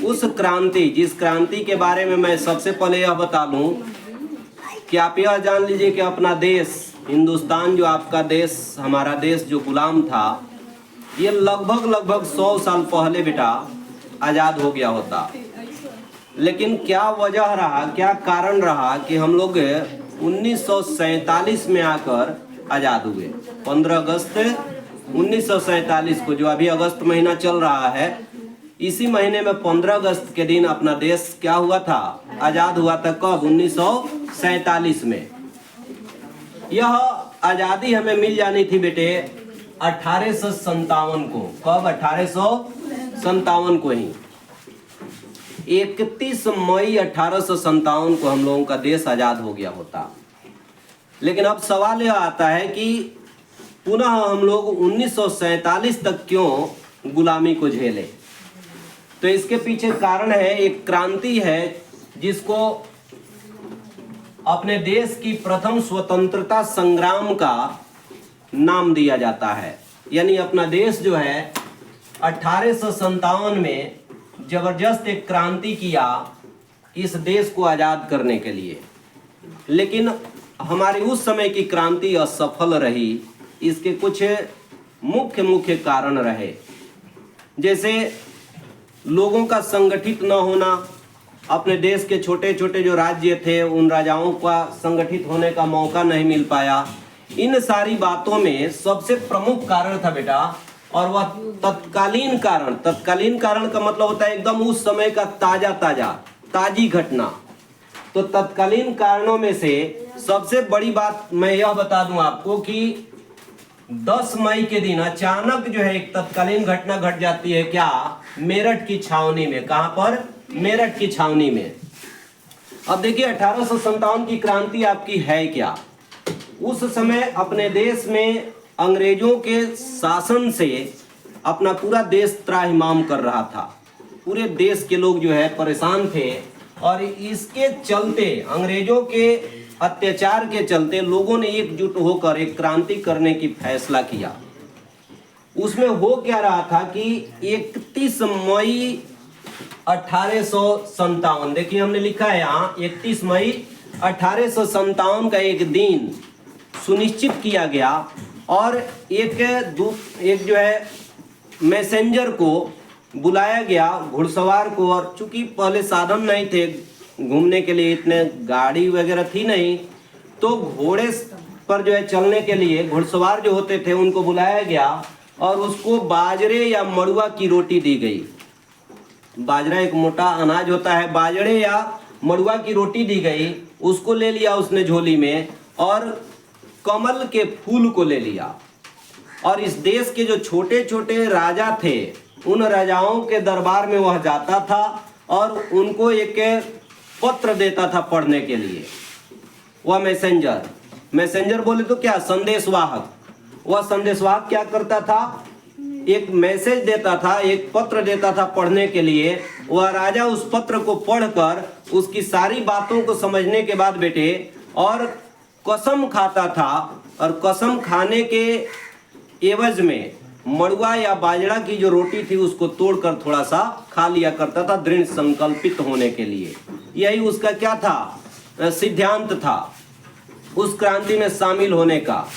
उस क्रांति, जिस क्रांति के बारे में मैं सबसे पहले यह बता दूं कि आप यह जान लीजिए कि अपना देश हिंदुस्तान, जो आपका देश, हमारा देश जो गुलाम था, ये लगभग 100 साल पहले बेटा आज़ाद हो गया होता। लेकिन क्या वजह रहा, क्या कारण रहा कि हम लोग 1947 में आकर आज़ाद हुए। 15 अगस्त 1947 को, जो अभी अगस्त महीना चल रहा है, इसी महीने में 15 अगस्त के दिन अपना देश क्या हुआ था, आज़ाद हुआ था। कब? 1947 में। यह आज़ादी हमें मिल जानी थी बेटे 1857 को। कब? 1857 को ही। 31 मई 1857 को हम लोगों का देश आज़ाद हो गया होता। लेकिन अब सवाल यह आता है कि पुनः हम लोग 1947 तक क्यों गुलामी को झेले। तो इसके पीछे कारण है, एक क्रांति है जिसको अपने देश की प्रथम स्वतंत्रता संग्राम का नाम दिया जाता है। यानी अपना देश जो है 1857 में जबरदस्त एक क्रांति किया इस देश को आज़ाद करने के लिए। लेकिन हमारी उस समय की क्रांति असफल रही। इसके कुछ मुख्य कारण रहे, जैसे लोगों का संगठित न होना। अपने देश के छोटे छोटे जो राज्य थे, उन राजाओं का संगठित होने का मौका नहीं मिल पाया। इन सारी बातों में सबसे प्रमुख कारण था बेटा, और वह तत्कालीन कारण। तत्कालीन कारण का मतलब होता है एकदम उस समय का ताजी घटना। तो तत्कालीन कारणों में से सबसे बड़ी बात मैं यह बता दूं आपको कि 10 मई के दिन अचानक जो है एक तत्कालीन घटना घट जाती है। क्या? मेरठ की छावनी में। कहां पर? मेरठ की छावनी में। अब देखिए 1857 की क्रांति आपकी है क्या? उस समय अपने देश में अंग्रेजों के शासन से अपना पूरा देश त्राहिमाम कर रहा था। पूरे देश के लोग जो है परेशान थे, और इसके चलते, अंग्रेजों के अत्याचार के चलते, लोगों ने एकजुट होकर एक क्रांति करने की फैसला किया। उसमें हो क्या रहा था कि 31 मई 1857, देखिए हमने लिखा है यहाँ 31 मई 1857 का एक दिन सुनिश्चित किया गया, और एक जो है मैसेंजर को बुलाया गया, घुड़सवार को। और चूंकि पहले साधन नहीं थे घूमने के लिए, इतने गाड़ी वगैरह थी नहीं, तो घोड़े पर जो है चलने के लिए घुड़सवार जो होते थे उनको बुलाया गया, और उसको बाजरे या मड़ुआ की रोटी दी गई। बाजरा एक मोटा अनाज होता है, बाजरे या मड़ुआ की रोटी दी गई। उसको ले लिया उसने झोली में, और कमल के फूल को ले लिया। और इस देश के जो छोटे छोटे राजा थे, उन राजाओं के दरबार में वह जाता था और उनको एक पत्र देता था पढ़ने के लिए। वह मैसेंजर बोले तो क्या, संदेशवाहक। वह संदेशवाहक क्या करता था? एक मैसेज देता था, एक पत्र देता था पढ़ने के लिए। वह राजा उस पत्र को पढ़कर उसकी सारी बातों को समझने के बाद बेटे और कसम खाता था, और कसम खाने के एवज में मड़ुआ या बाजरा की जो रोटी थी उसको तोड़कर थोड़ा सा खा लिया करता था, दृढ़ संकल्पित होने के लिए। यही उसका क्या था? सिद्धांत था उस क्रांति में शामिल होने का।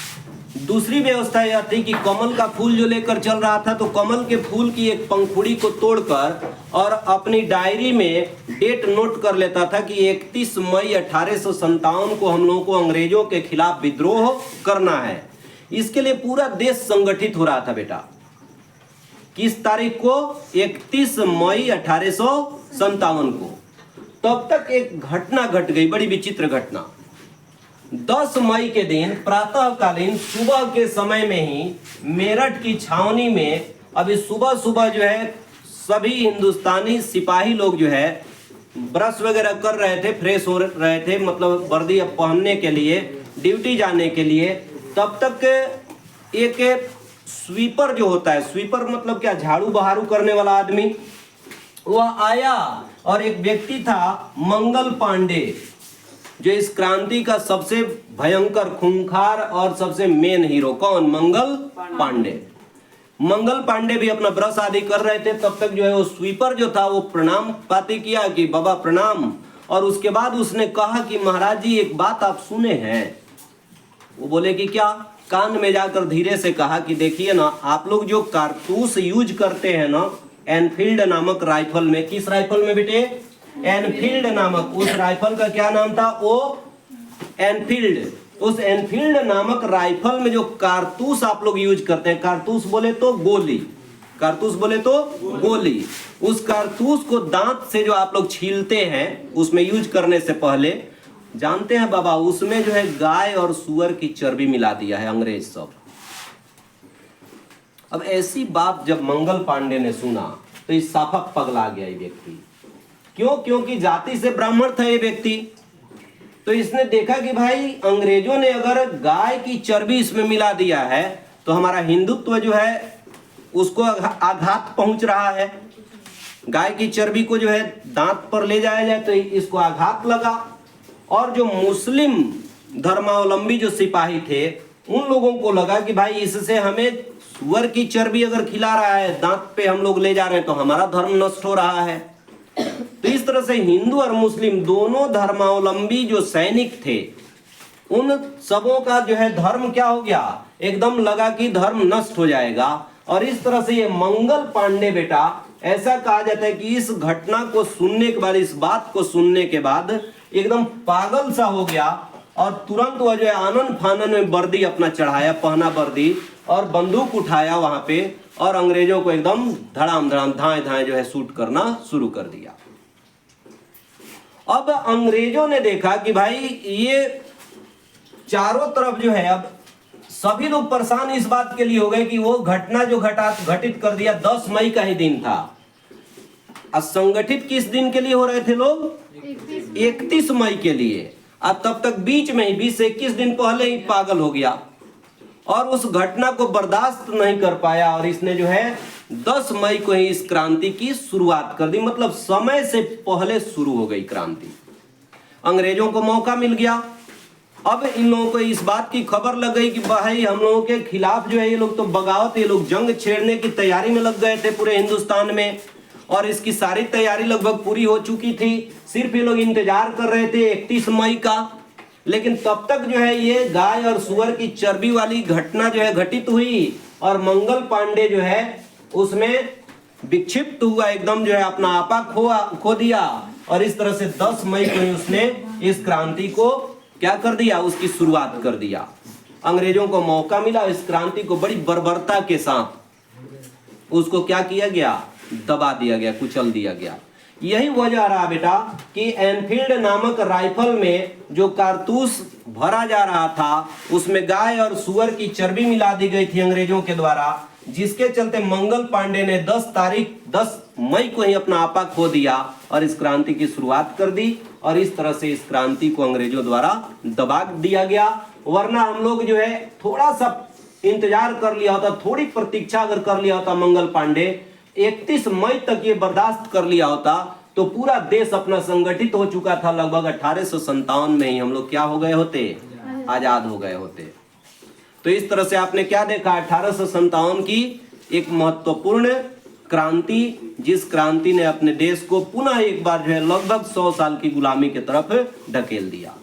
दूसरी व्यवस्था यह थी कि कमल का फूल जो लेकर चल रहा था, तो कमल के फूल की एक पंखुड़ी को तोड़कर और अपनी डायरी में डेट नोट कर लेता था कि 31 मई 1857 को हम लोगों को अंग्रेजों के खिलाफ विद्रोह करना है। इसके लिए पूरा देश संगठित हो रहा था बेटा। किस तारीख को? 31 मई 1857 को। तब तक एक घटना घट गई, बड़ी विचित्र घटना। 10 मई के दिन प्रातःकालीन सुबह के समय में ही मेरठ की छावनी में, अभी सुबह सुबह जो है सभी हिंदुस्तानी सिपाही लोग जो है ब्रश वगैरह कर रहे थे, फ्रेश हो रहे थे, मतलब वर्दी पहनने के लिए, ड्यूटी जाने के लिए। तब तक एक स्वीपर जो होता है, स्वीपर मतलब क्या, झाड़ू बहारू करने वाला आदमी, वह आया और एक व्यक्ति था मंगल पांडे, जो इस क्रांति का सबसे भयंकर खूंखार और सबसे मेन हीरो। कौन? मंगल पांडे। मंगल पांडे भी अपना ब्रश आदि कर रहे थे, तब तक जो है वो स्वीपर जो था वो प्रणाम पाती किया कि बाबा प्रणाम, और उसके बाद उसने कहा कि महाराज जी एक बात आप सुने हैं। वो बोले कि क्या? कान में जाकर धीरे से कहा कि देखिए ना, आप लोग जो कारतूस यूज करते हैं ना एनफील्ड नामक राइफल में, किस राइफल में बेटे? एनफील्ड नामक, उस राइफल का क्या नाम था? वो एनफील्ड। उस एनफील्ड नामक राइफल में जो कारतूस आप लोग यूज करते हैं, कारतूस बोले तो गोली, कारतूस बोले तो गोली, उस कारतूस को दांत से जो आप लोग छीलते हैं उसमें यूज करने से पहले, जानते हैं बाबा उसमें जो है गाय और सुअर की चर्बी मिला दिया है अंग्रेज सब। अब ऐसी बात जब मंगल पांडे ने सुना तो इस साफा पगला गया ये व्यक्ति। क्यों? क्योंकि जाति से ब्राह्मण था ये व्यक्ति। तो इसने देखा कि भाई अंग्रेजों ने अगर गाय की चर्बी इसमें मिला दिया है तो हमारा हिंदुत्व जो है उसको आघात पहुंच रहा है। गाय की चर्बी को जो है दांत पर ले जाया जाए तो इसको आघात लगा। और जो मुस्लिम धर्मावलंबी जो सिपाही थे उन लोगों को लगा कि भाई इससे हमें सुअर की चर्बी अगर खिला रहा है, दांत पे हम लोग ले जा रहे हैं, तो हमारा धर्म नष्ट हो रहा है। तो इस तरह से हिंदू और मुस्लिम दोनों धर्मावलंबी जो सैनिक थे उन सबों का जो है धर्म क्या हो गया? एकदम लगा कि धर्म नष्ट हो जाएगा। और इस तरह से ये मंगल पांडे बेटा, ऐसा कहा जाता है कि इस घटना को सुनने के बाद, इस बात को सुनने के बाद एकदम पागल सा हो गया और तुरंत वह जो है आनन फानन में वर्दी अपना चढ़ाया, पहना वर्दी, और बंदूक उठाया वहां पे और अंग्रेजों को एकदम धड़ाम धड़ाम धाए धाए जो है शूट करना शुरू कर दिया। अब अंग्रेजों ने देखा कि भाई ये चारों तरफ जो है, अब सभी लोग परेशान इस बात के लिए हो गए कि वो घटना जो घटित कर दिया 10 मई का ही दिन था। असंगठित किस दिन के लिए हो रहे थे लोग? 31 मई के लिए। अब तब तक बीच में ही 20 से 21 दिन पहले ही पागल हो गया और उस घटना को बर्दाश्त नहीं कर पाया और इसने जो है 10 मई को ही इस क्रांति की शुरुआत कर दी। मतलब समय से पहले शुरू हो गई क्रांति। अंग्रेजों को मौका मिल गया। अब इन लोगों को इस बात की खबर लग गई कि भाई हम लोगों के खिलाफ जो है ये लोग तो बगावत, ये लोग जंग छेड़ने की तैयारी में लग गए थे पूरे हिंदुस्तान में, और इसकी सारी तैयारी लगभग पूरी हो चुकी थी। सिर्फ ये लोग इंतजार कर रहे थे 31 मई का। लेकिन तब तक जो है ये गाय और सुअर की चर्बी वाली घटना जो है घटित हुई और मंगल पांडे जो है उसमें विक्षिप्त हुआ, एकदम जो है अपना आपा खो दिया। और इस तरह से 10 मई को ही उसने इस क्रांति को क्या कर दिया? उसकी शुरुआत कर दिया। अंग्रेजों को मौका मिला, इस क्रांति को बड़ी बर्बरता के साथ उसको क्या किया गया? दबा दिया गया, कुचल दिया गया। यही वजह रहा बेटा कि एनफील्ड नामक राइफल में जो कारतूस भरा जा रहा था उसमें गाय और सुअर की चर्बी मिला दी गई थी अंग्रेजों के द्वारा, जिसके चलते मंगल पांडे ने 10 मई को ही अपना आपा खो दिया और इस क्रांति की शुरुआत कर दी। और इस तरह से इस क्रांति को अंग्रेजों द्वारा दबा दिया गया। वरना हम लोग जो है थोड़ा सा इंतजार कर लिया होता, थोड़ी प्रतीक्षा अगर कर लिया होता, मंगल पांडे 31 मई तक ये बर्दाश्त कर लिया होता तो पूरा देश अपना संगठित हो चुका था। लगभग 1857 में ही हम लोग क्या हो गए होते? आजाद हो गए होते। तो इस तरह से आपने क्या देखा? 1857 की एक महत्वपूर्ण क्रांति, जिस क्रांति ने अपने देश को पुनः एक बार जो है लगभग 100 साल की गुलामी की तरफ ढकेल दिया।